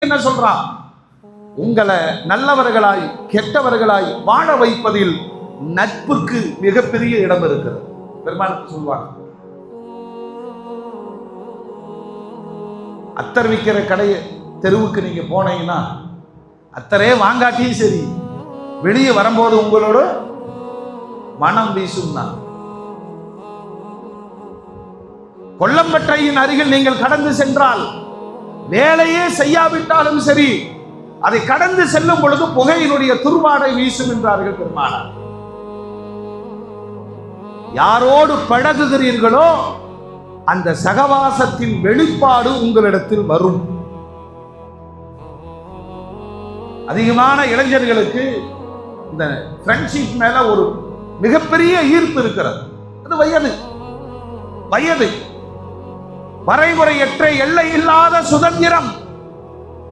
என்ன சொல்றான்? உங்களை நல்லவர்களாய் கெட்டவர்களாய் வாழ வைப்பதில் நட்புக்கு மிகப்பெரிய இடம் இருக்கிறது. பெருமானுக்கு சொல்வாங்க, அத்தர் விற்கிற கடை தெருவுக்கு நீங்க போனீங்கன்னா அத்தரே வாங்காட்டியும் சரி, வெளியே வரும்போது உங்களோட மனம் வீசும் தான். கொல்லம்பற்றையின் அருகில் நீங்கள் கடந்து சென்றால், வேலையே செய்யாவிட்டாலும் சரி, அதை கடந்து செல்லும் பொழுது புகையினுடைய துர்வாடை வீசும் என்றார்கள் பெருமானார். யாரோடு பழகுகிறீர்களோ அந்த சகவாசத்தின் வெளிப்பாடு உங்களிடத்தில் வரும். அதிகமான இளைஞர்களுக்கு இந்த ஃப்ரெண்ட்ஷிப் மேல ஒரு மிகப்பெரிய ஈர்ப்பு இருக்கிறது. அது வயது வரைமுறையற்ற எல்லை இல்லாத சுதந்திரம்.